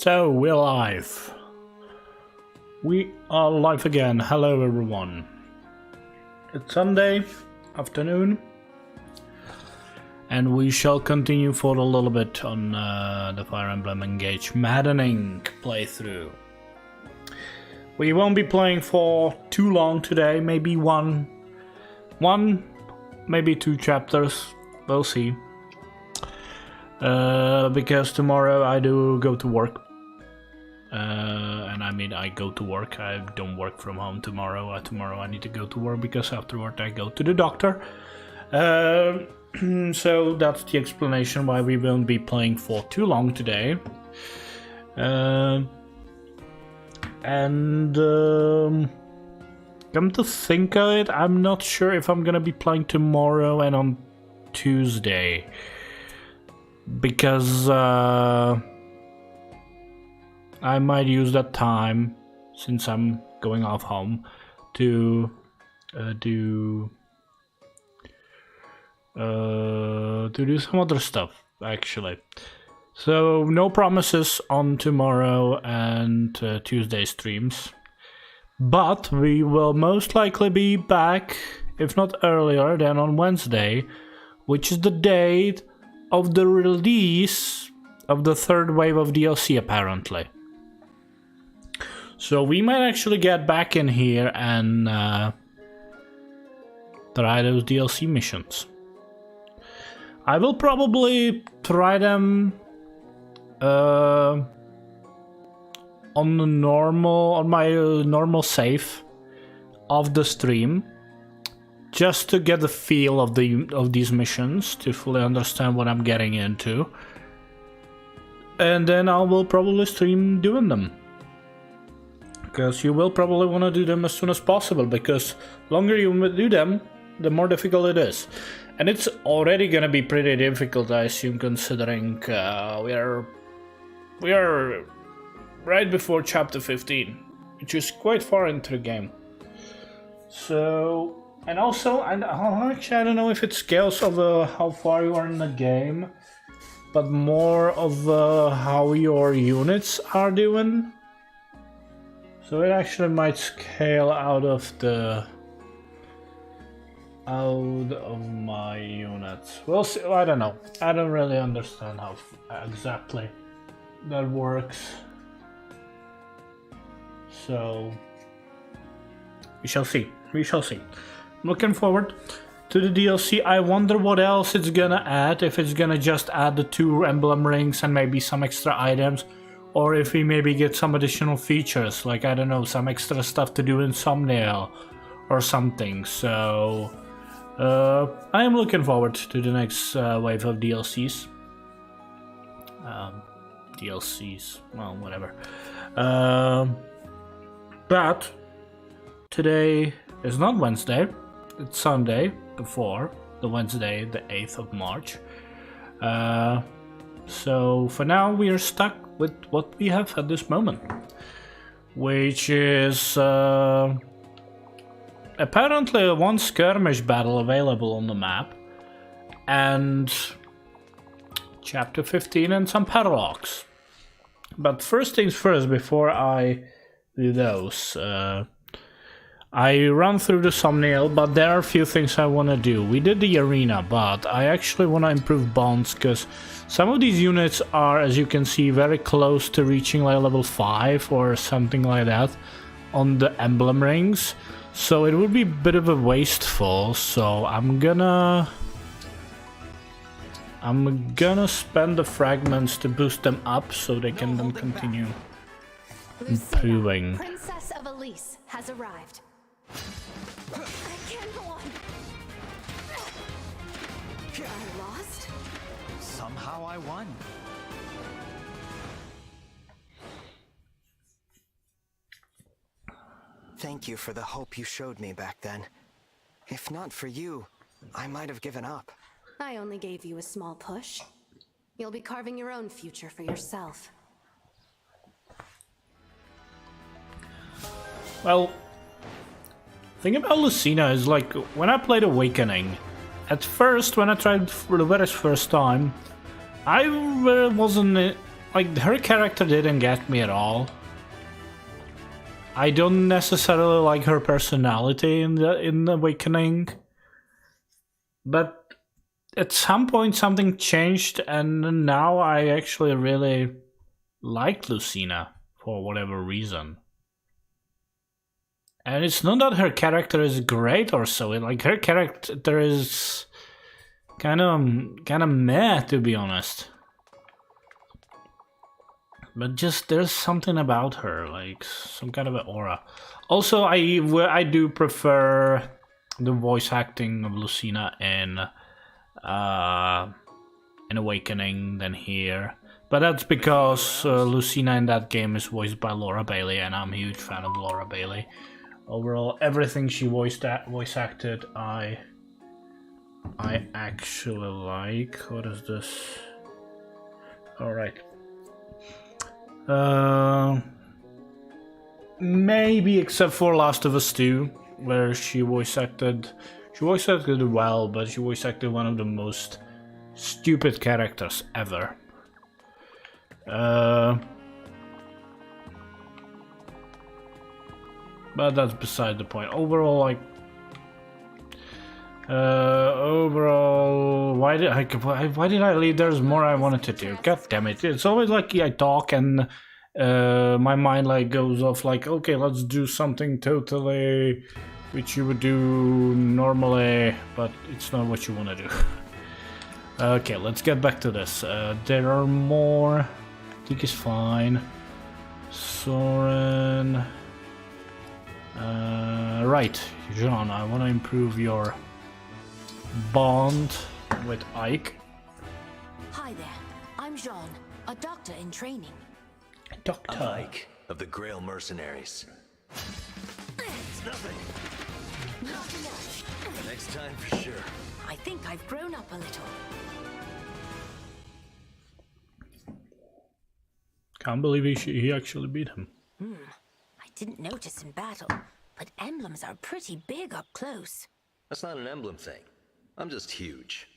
So, we're live. We are live again. Hello everyone. It's Sunday afternoon. And we shall continue for a little bit on the Fire Emblem Engage maddening playthrough. We won't be playing for too long today. Maybe one, maybe two chapters. We'll see. Because tomorrow I do go to work. And I mean, I go to work. I don't work from home tomorrow. Tomorrow I need to go to work because afterward I go to the doctor. So that's the explanation why we won't be playing for too long today. Come to think of it, I'm not sure if I'm gonna be playing tomorrow and on Tuesday. Because I might use that time, since I'm going off home, to do some other stuff, actually. So no promises on tomorrow and Tuesday streams, but we will most likely be back, if not earlier, than on Wednesday, which is the date of the release of the third wave of DLC, apparently. So we might actually get back in here and try those DLC missions. I will probably try them on my normal save of the stream, just to get the feel of these missions, to fully understand what I'm getting into, and then I will probably stream doing them. Because you will probably want to do them as soon as possible, because the longer you do them, the more difficult it is. And it's already gonna be pretty difficult, I assume, considering we are right before chapter 15, which is quite far into the game. So, and also, actually I don't know if it scales of how far you are in the game, but more of how your units are doing. So it actually might scale out of my units. We'll see. I don't know. I don't really understand how exactly that works. So we shall see. We shall see. I'm looking forward to the DLC. I wonder what else it's gonna add. If it's gonna just add the 2 emblem rings and maybe some extra items. Or if we maybe get some additional features, like, I don't know, some extra stuff to do in thumbnail or something. So I am looking forward to the next wave of DLCs. Well, whatever. But today is not Wednesday, it's Sunday before the Wednesday, the 8th of March. So for now we are stuck with what we have at this moment, which is apparently one skirmish battle available on the map, and chapter 15 and some paralogs. But first things first, before I do those, I run through the thumbnail, but there are a few things I want to do. We did the arena, but I actually want to improve bonds, because some of these units are, as you can see, very close to reaching like level 5 or something like that on the emblem rings. So it would be a bit of a wasteful, so I'm gonna spend the fragments to boost them up so they can then continue improving. Princess of Elise has arrived. I can't go on. I lost? Somehow I won. Thank you for the hope you showed me back then. If not for you, I might have given up. I only gave you a small push. You'll be carving your own future for yourself. Well, the thing about Lucina is, like, when I played Awakening, at first, when I tried for the very first time, I wasn't like, her character didn't get me at all. I don't necessarily like her personality in Awakening, but at some point something changed, and now I actually really like Lucina for whatever reason. And it's not that her character is great or so. Like, her character is kind of meh, to be honest. But just there's something about her, like some kind of an aura. Also, I do prefer the voice acting of Lucina in Awakening than here. But that's because Lucina in that game is voiced by Laura Bailey, and I'm a huge fan of Laura Bailey. Overall, everything she voice acted, I actually like. What is this? All right. Maybe except for Last of Us 2, where she voice acted well, but she voice acted one of the most stupid characters ever. But that's beside the point. Overall, like, why did I leave? There's more I wanted to do. God damn it! It's always like I talk and my mind like goes off. Like, okay, let's do something totally which you would do normally, but it's not what you want to do. Okay, let's get back to this. There are more. I think it's fine. Soren. Right, John, I want to improve your bond with Ike. Hi there, I'm Jean, a doctor in training. Dr. Ike. Of the Grail Mercenaries. It's nothing. Next time for sure. I think I've grown up a little. Can't believe he actually beat him. I didn't notice in battle, but emblems are pretty big up close. That's not an emblem thing. I'm just huge.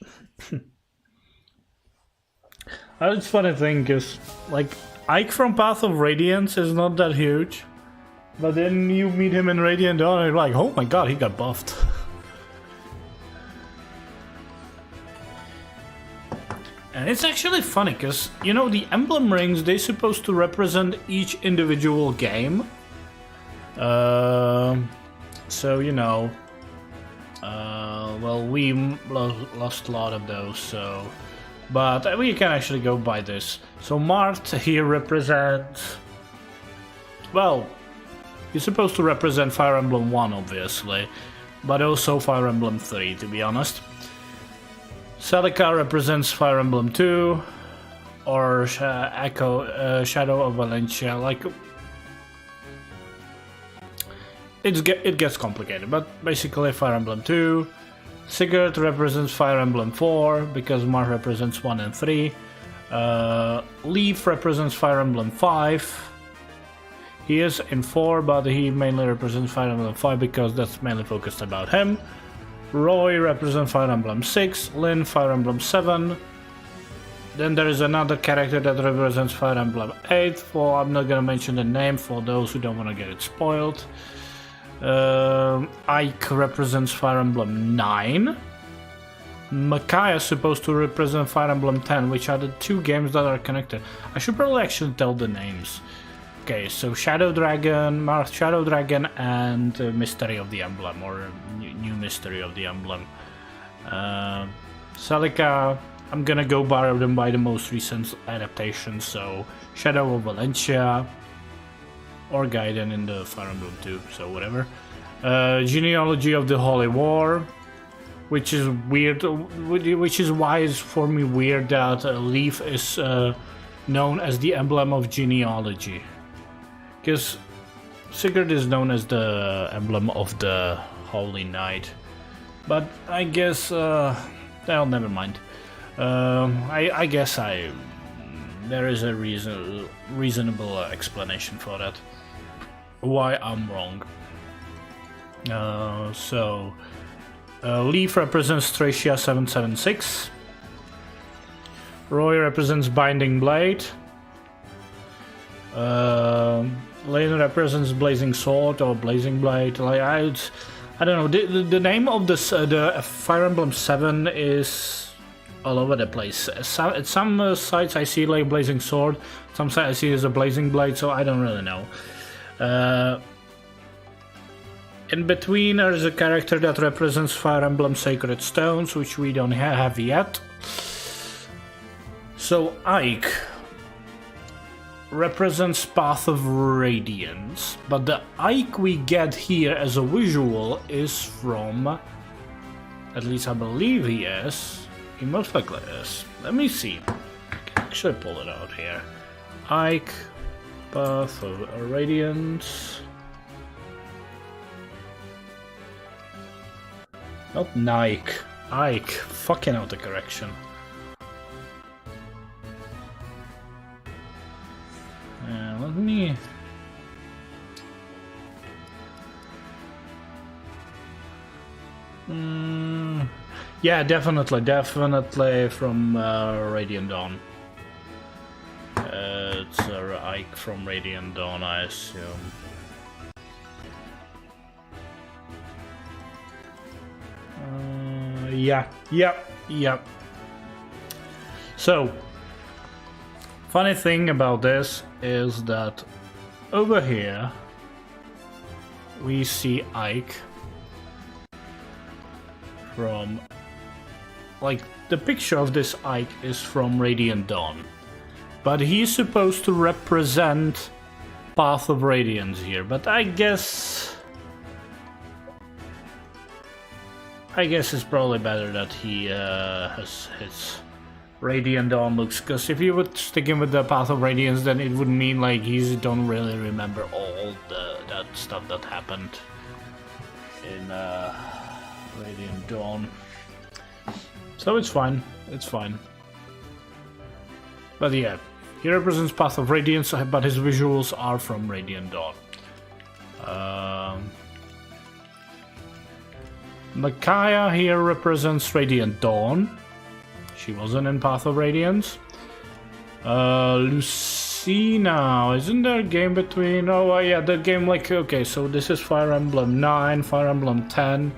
That's funny thing, cause like Ike from Path of Radiance is not that huge, but then you meet him in Radiant Dawn and you're like, oh my god, he got buffed. And it's actually funny, cause you know the emblem rings, they're supposed to represent each individual game. So you know, well, we lost a lot of those, so, but we can actually go by this. So Mart here represents, well, he's supposed to represent Fire Emblem 1, obviously, but also Fire Emblem 3, to be honest. Celica represents Fire Emblem 2, or Shadow of Valencia. Like, it gets complicated, but basically Fire Emblem 2. Sigurd represents Fire Emblem 4 because Mar represents 1 and 3. Leaf represents Fire Emblem 5. He is in 4, but he mainly represents Fire Emblem 5 because that's mainly focused about him. Roy represents Fire Emblem 6. Lyn, Fire Emblem 7. Then there is another character that represents Fire Emblem 8. I'm not gonna mention the name for those who don't want to get it spoiled. Ike represents Fire Emblem 9. Makai is supposed to represent Fire Emblem 10, which are the two games that are connected. I should probably actually tell the names. Okay, so Shadow Dragon, and Mystery of the Emblem, or New Mystery of the Emblem. Celica, I'm gonna go by them by the most recent adaptation, so Shadow of Valencia, or Gaiden in the Fire Emblem 2, so whatever. Genealogy of the Holy War, which is weird, which is why it's for me weird that Leaf is known as the emblem of genealogy. Because Sigurd is known as the emblem of the Holy Knight. But I guess, well, never mind. I guess there is a reasonable explanation for that. Why I'm wrong. Leaf represents Thracia 776. Roy represents Binding Blade. Lane represents blazing sword or blazing blade. Like I don't know. The name of this the Fire Emblem 7 is all over the place. At some sites I see like blazing sword. Some sites I see as a blazing blade. So I don't really know. In between there's a character that represents Fire Emblem Sacred Stones, which we don't have yet. So Ike represents Path of Radiance, but the Ike we get here as a visual is from, at least I believe he is, he most likely is. Let me see, I can actually pull it out here. Ike, Path of Radiance. Not Nike, Ike, fucking autocorrection. Let me... yeah, definitely from Radiant Dawn. It's Ike from Radiant Dawn, I assume. Yeah. So, funny thing about this is that over here we see Ike from, like, the picture of this Ike is from Radiant Dawn, but he's supposed to represent Path of Radiance here, but I guess it's probably better that he has his Radiant Dawn looks, because if you would stick him with the Path of Radiance, then it would mean like he don't really remember all that stuff that happened in Radiant Dawn. So it's fine. But yeah, he represents Path of Radiance, but his visuals are from Radiant Dawn. Micaiah here represents Radiant Dawn. She wasn't in Path of Radiance. Lucina, isn't there a game between... Oh, yeah, the game like... Okay, so this is Fire Emblem 9, Fire Emblem 10,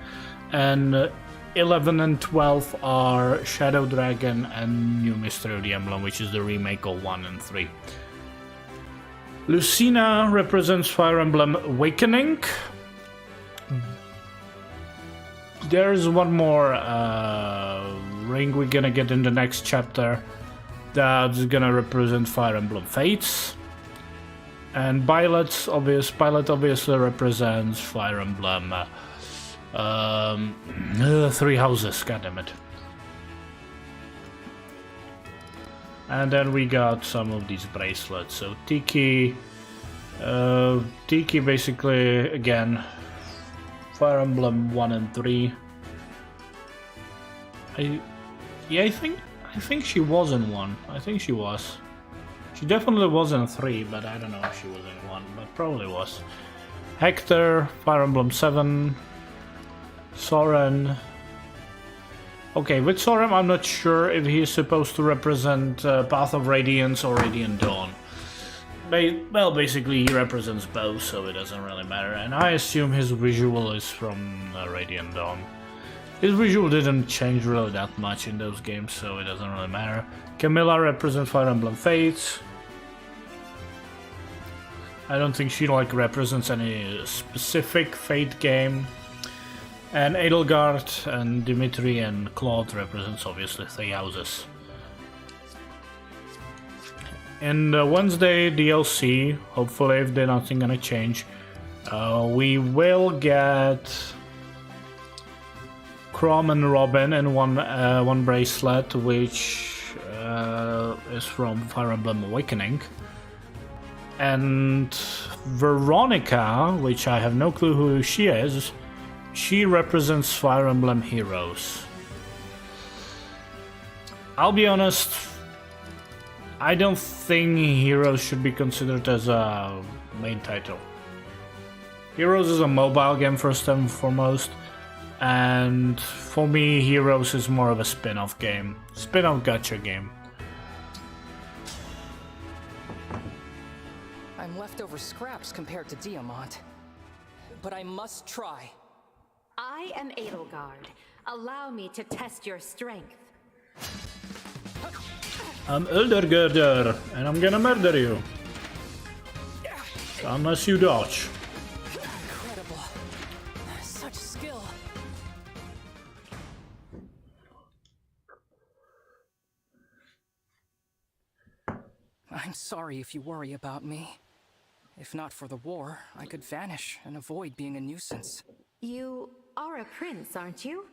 and 11 and 12 are Shadow Dragon and New Mystery of the Emblem, which is the remake of 1 and 3. Lucina represents Fire Emblem Awakening. There's one more ring we're gonna get in the next chapter that's gonna represent Fire Emblem Fates. And Violet obviously represents Fire Emblem Three Houses, goddammit. And then we got some of these bracelets. So Tiki basically, again, Fire Emblem 1 and 3. I think she was in 1. I think she was. She definitely was in 3, but I don't know if she was in 1, but probably was. Hector, Fire Emblem 7, Soren. Okay, with Soren I'm not sure if he's supposed to represent Path of Radiance or Radiant Dawn. Well, basically he represents both, so it doesn't really matter. And I assume his visual is from Radiant Dawn. His visual didn't change really that much in those games, so it doesn't really matter. Camilla represents Fire Emblem Fates. I don't think she represents any specific Fate game. And Edelgard and Dimitri and Claude represents obviously Three Houses. In the Wednesday DLC, hopefully if there's nothing gonna change, we will get Chrom and Robin in one bracelet, which is from Fire Emblem Awakening. And Veronica, which I have no clue who she is, she represents Fire Emblem Heroes. I'll be honest, I don't think Heroes should be considered as a main title. Heroes is a mobile game first and foremost, and for me Heroes is more of a spin-off game, spin-off gacha game. I'm leftover scraps compared to Diamant. But I must try. I am Edelgard. Allow me to test your strength. I'm Eldergirder, and I'm gonna murder you. Unless you dodge. Incredible. Such skill. I'm sorry if you worry about me. If not for the war, I could vanish and avoid being a nuisance. You are a prince, aren't you?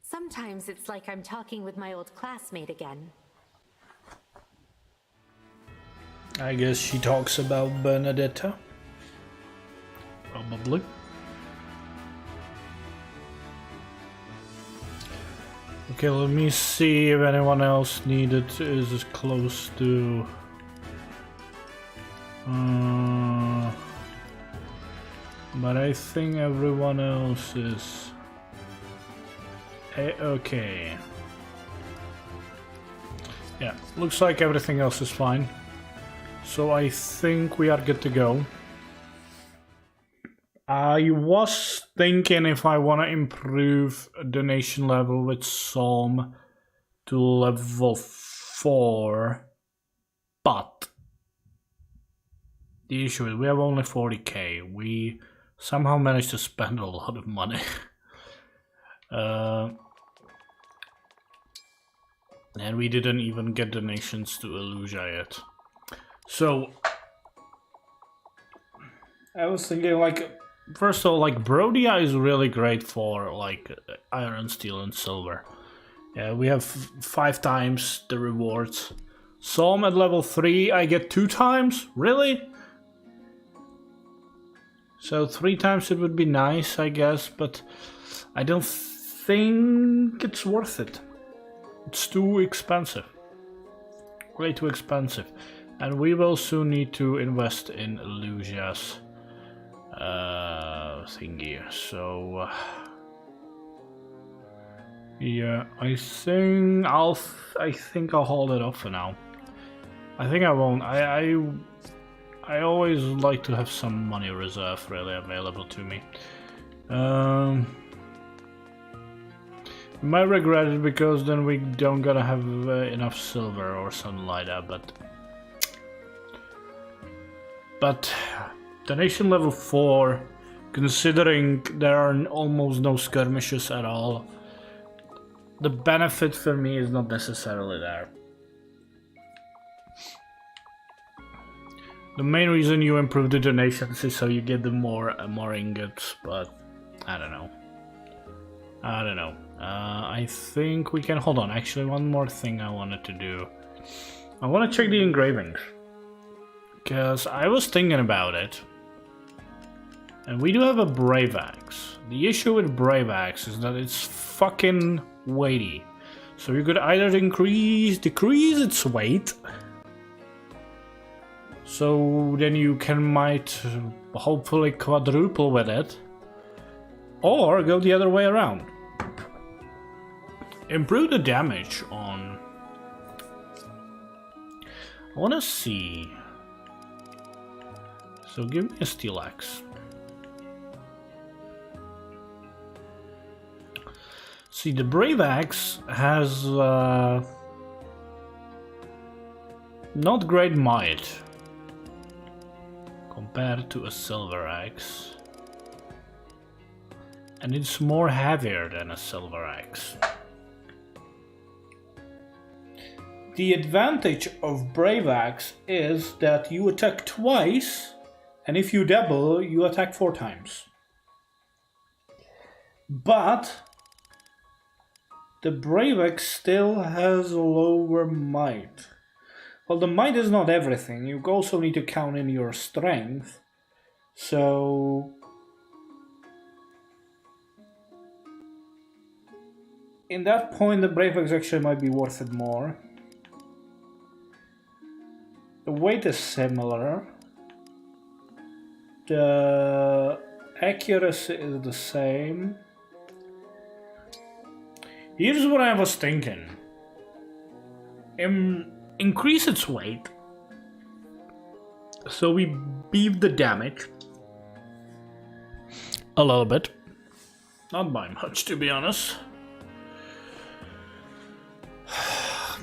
Sometimes it's like I'm talking with my old classmate again. I guess she talks about Bernadetta. Probably. Okay, let me see if anyone else needed is as close to. But I think everyone else is okay. Yeah, looks like everything else is fine. So I think we are good to go. I was thinking if I want to improve donation level with Psalm to level 4, but the issue is we have only 40k. We somehow managed to spend a lot of money. And we didn't even get donations to Illusia yet. So I was thinking, like, first of all, like, Brodia is really great for like iron, steel, and silver. Yeah, we have 5 times the rewards. Psalm at level 3, I get 2 times? Really? So 3 times it would be nice, I guess, but I don't think it's worth it. It's too expensive. Way too expensive. And we will soon need to invest in Illusia's thingy. So yeah, I think I'll hold it off for now. I think I won't. I always like to have some money reserve really available to me. Might regret it because then we don't gonna have enough silver or something like that, but donation level 4, considering there are almost no skirmishes at all, the benefit for me is not necessarily there. The main reason you improve the donations is so you get the more ingots, but I don't know. I think we can hold on. Actually, one more thing I wanted to do. I want to check the engravings, because I was thinking about it, and we do have a Brave Axe. The issue with Brave Axe is that it's fucking weighty, so you could either decrease its weight, so then you might hopefully quadruple with it, or go the other way around. Improve the damage on. I wanna see. So give me a steel axe. See, the Brave Axe has not great might compared to a Silver Axe, and it's more heavier than a Silver Axe. The advantage of Brave Axe is that you attack twice, and if you double, you attack 4 times. But the Brave Axe still has a lower might. Well, the might is not everything. You also need to count in your strength. So in that point, the Brave Axe actually might be worth it more. The weight is similar. The accuracy is the same. Here's what I was thinking. Increase its weight, so we beef the damage a little bit. Not by much, to be honest.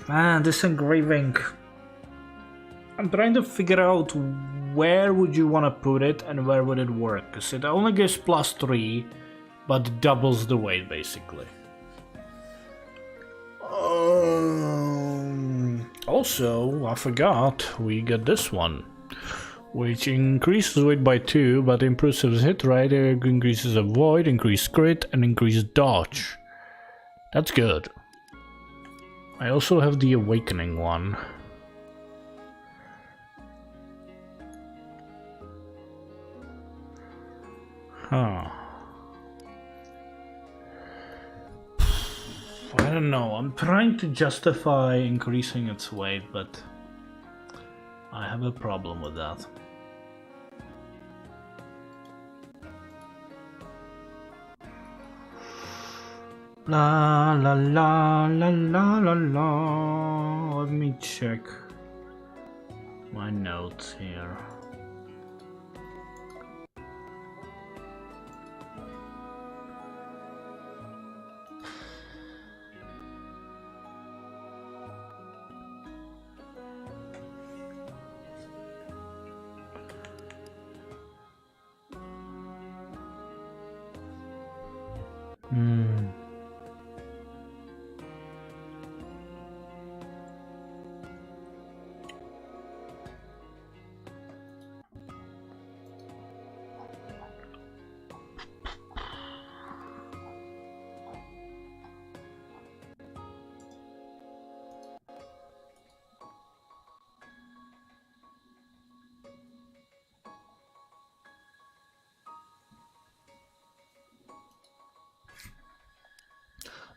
Man, this engraving. I'm trying to figure out where would you want to put it and where would it work. Because it only gives +3, but doubles the weight, basically. Also, I forgot, we got this one. Which increases weight by 2, but improves his hit rate, increases avoid, increased crit, and increased dodge. That's good. I also have the awakening one. Huh. I don't know, I'm trying to justify increasing its weight, but I have a problem with that. La la la la la la la. Let me check my notes here.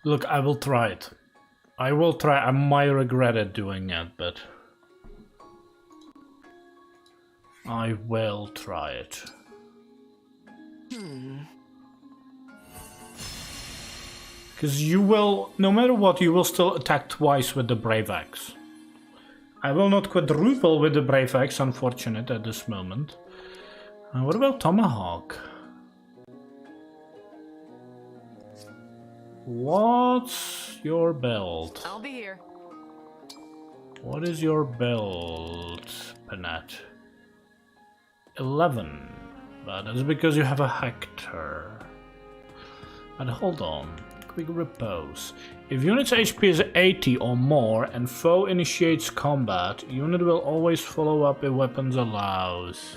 Look, I will try it. I will try. I might regret it doing it, but I will try it. Because you will, no matter what, you will still attack twice with the Brave Axe. I will not quadruple with the Brave Axe, unfortunate at this moment. What about Tomahawk? What's your build? I'll be here. What is your build, Panat? 11. But that's because you have a Hector. But hold on. Quick repose. If unit's HP is 80 or more and foe initiates combat, unit will always follow up if weapons allows.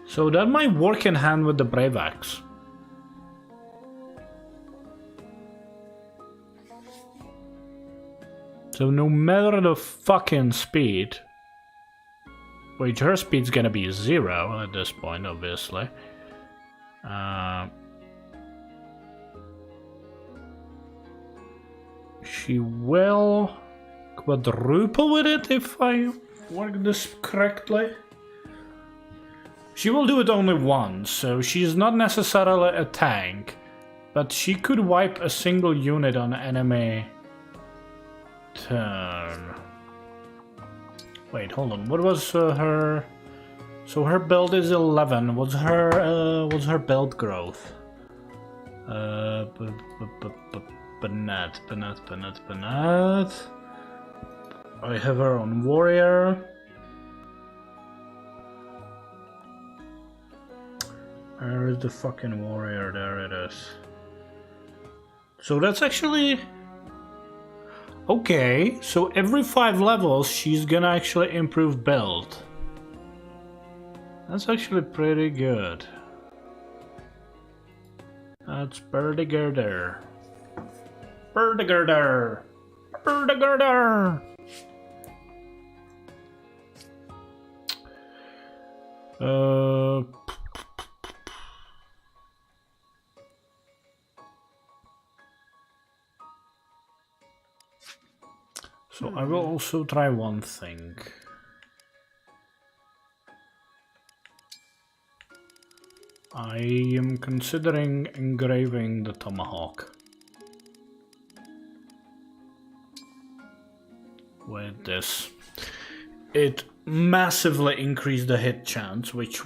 So that might work in hand with the Brave Axe. So no matter the fucking speed, which her speed's gonna be 0 at this point, obviously. She will quadruple with it if I work this correctly. She will do it only once, so she's not necessarily a tank, but she could wipe a single unit on enemy turn. Wait, hold on. What was her? So her build is 11. What's her build growth? Banat. I have her on warrior. Where is the fucking warrior? There it is. So that's actually... Okay, so every 5 levels she's gonna actually improve build. That's actually pretty good. That's pretty good there. Birdigirder! Birdigirder! So I will also try one thing. I am considering engraving the tomahawk. with this. It massively increased the hit chance, which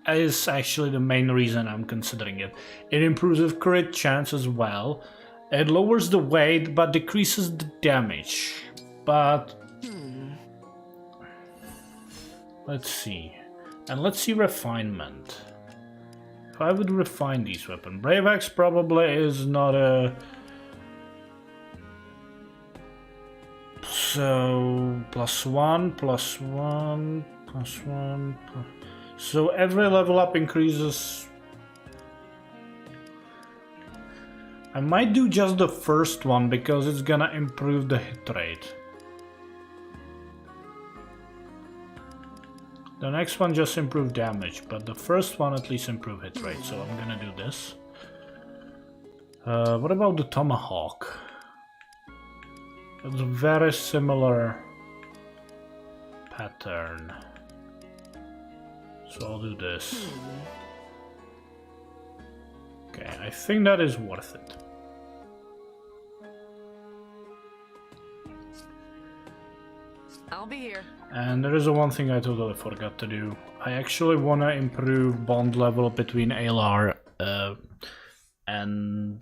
is actually the main reason I'm considering it. It improves the crit chance as well. It lowers the weight but decreases the damage. But let's see. And let's see refinement. If I would refine these weapons, Brave Axe probably is not a... So +1, +1, +1. So every level up increases. I might do just the first one because it's gonna improve the hit rate. The next one just improve damage, but the first one at least improve hit rate. So I'm gonna do this. What about the Tomahawk? It's a very similar pattern. So I'll do this. Okay, I think that is worth it. I'll be here. And there is one thing I totally forgot to do. I actually want to improve bond level between Alar and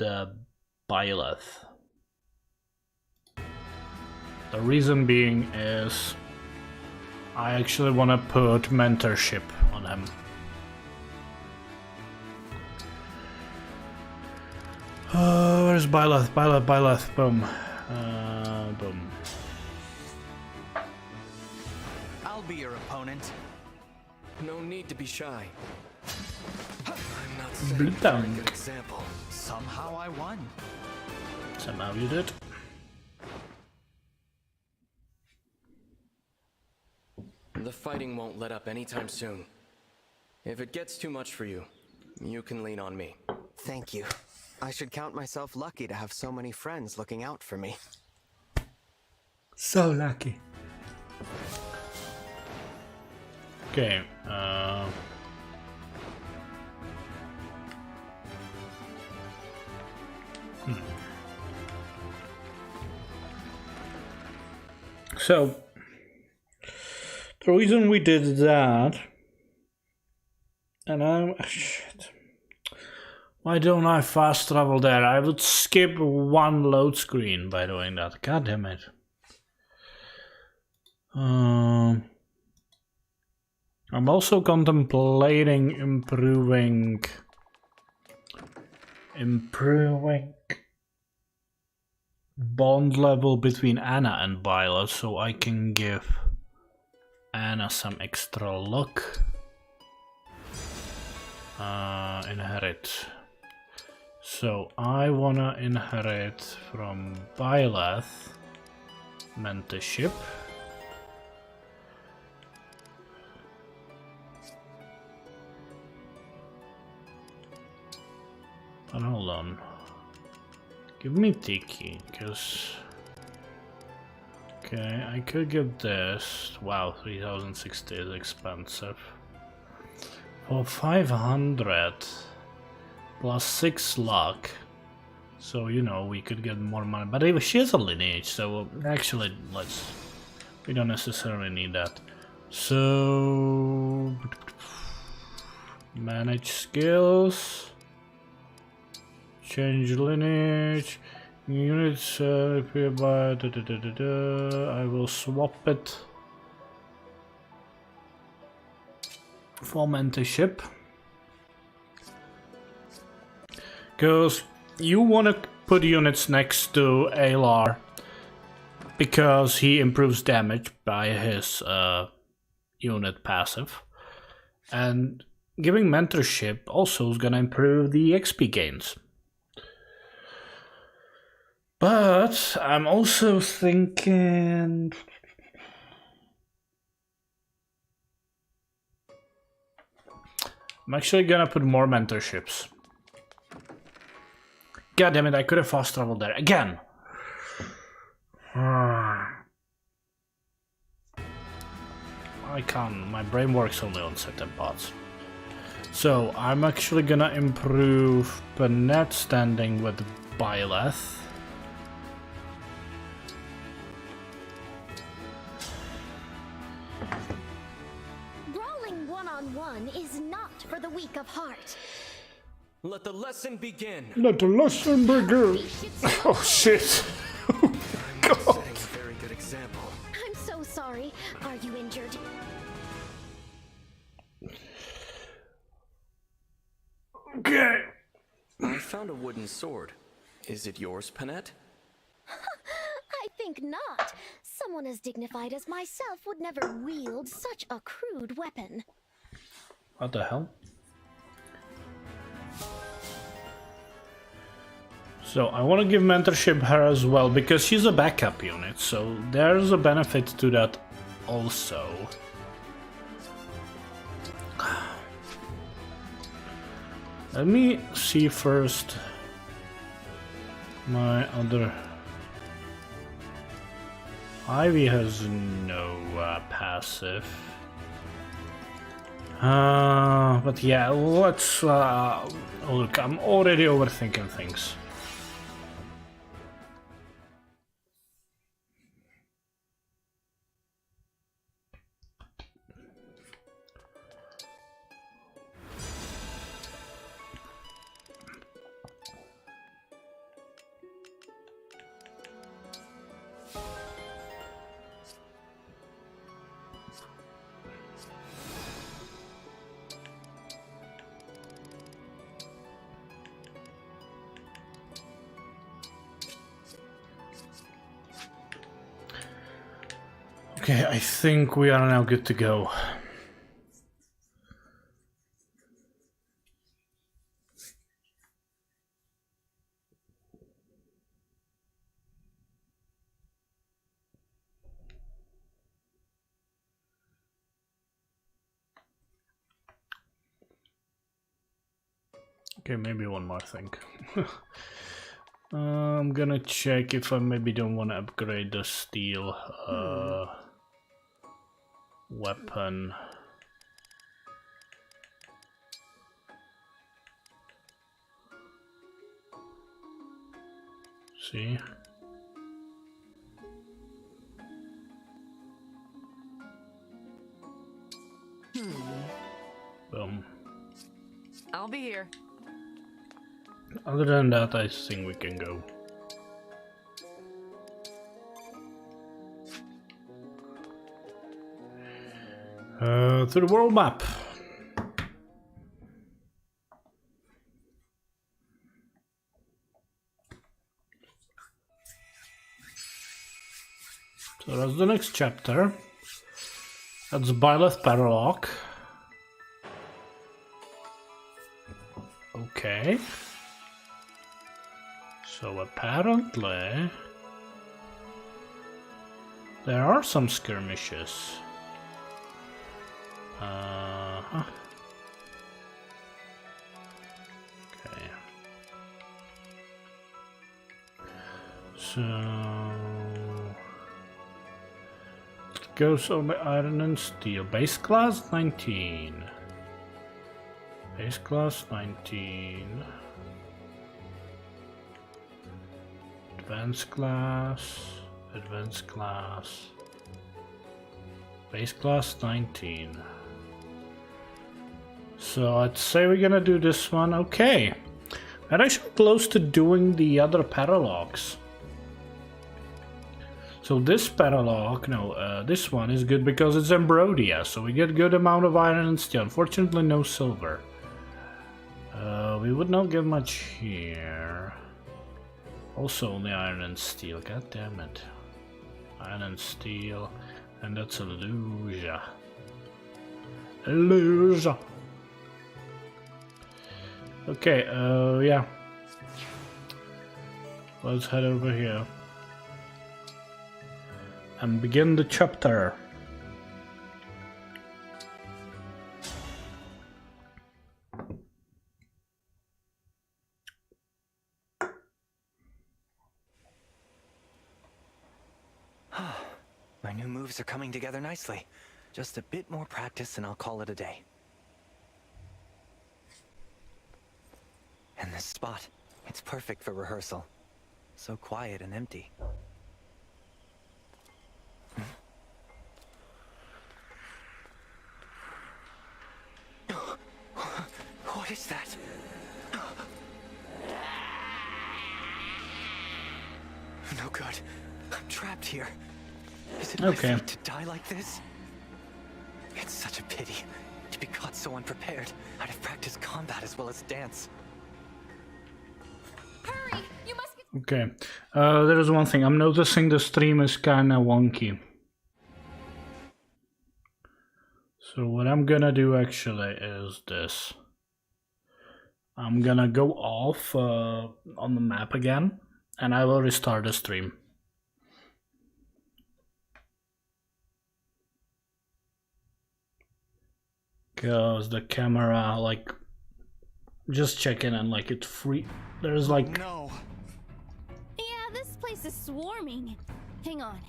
Byleth. The reason being is I actually want to put mentorship on him. Where's Byleth? Byleth, boom. Boom. I'll be your opponent. No need to be shy. I'm not Blue setting a down. very good example. Somehow I won. Somehow you did. The fighting won't let up anytime soon. If it gets too much for you, you can lean on me. Thank you. I should count myself lucky to have so many friends looking out for me. So lucky. Okay, So, the reason we did that, and shit. Why don't I fast travel there? I would skip one load screen by doing that. God damn it. I'm also contemplating improving bond level between Anna and Byleth, so I can give Anna some extra luck. Inherit. So I wanna inherit from Byleth mentorship. And hold on. Give me Tiki, because... Okay, I could get this. Wow, 3060 is expensive. For 500 plus 6 luck. So, you know, we could get more money. But if she has a lineage, so actually, we don't necessarily need that. So... Manage skills. Change lineage. Units appear by I will swap it for mentorship. Because you want to put units next to Alar because he improves damage by his unit passive. And giving mentorship also is going to improve the XP gains. But I'm also thinking... I'm actually gonna put more mentorships. God damn it, I could have fast traveled there again. I can't, my brain works only on certain parts. So I'm actually gonna improve the net standing with Byleth. one-on-one is not for the weak of heart. Let the lesson begin. Let the lesson begin. Oh shit. I'm not setting a very good example. I'm so sorry. Are you injured? Okay. I found a wooden sword. Is it yours, Panette? I think not. Someone as dignified as myself would never wield such a crude weapon. What the hell? So I want to give mentorship her as well because she's a backup unit, so there's a benefit to that also. Let me see first my other. Ivy has no passive. But yeah, let's look, I'm already overthinking things. Okay, I think we are now good to go. Okay, maybe one more thing. I'm gonna check if I maybe don't want to upgrade the steel weapon. See? Boom. I'll be here. Other than that, I think we can go. To the world map. So that's the next chapter. That's Byleth Paralock. Okay. So apparently there are some skirmishes. Okay. So it goes over iron and steel. Base class 19. Base class 19. Advanced class. Advanced class. Base class 19. So I'd say we're gonna do this one. Okay. We're actually close to doing the other paralogs. So this paralog, no, this one is good because it's Ambrodia, so we get good amount of iron and steel. Unfortunately, no silver. We would not get much here. Also only iron and steel, god damn it. Iron and steel, and that's a Luja. Luja. Okay, yeah. Let's head over here. And begin the chapter. My new moves are coming together nicely. Just a bit more practice and I'll call it a day. And this spot, it's perfect for rehearsal. So quiet and empty. no good. I'm trapped here. Is it Okay. my fate to die like this? It's such a pity to be caught so unprepared. I'd have practiced combat as well as dance. Hurry! You must get. Okay. There is one thing. I'm noticing the stream is kinda wonky. So what I'm gonna do actually is this. I'm gonna go off on the map again, and I will restart the stream. Because the camera, like, just checking and like it free. There's like No. Yeah, this place is swarming. Hang on.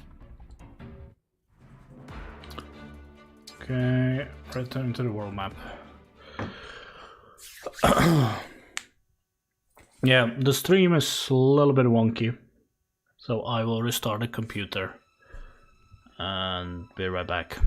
okay. Return to the world map. Yeah, the stream is a little bit wonky, so I will restart the computer and be right back.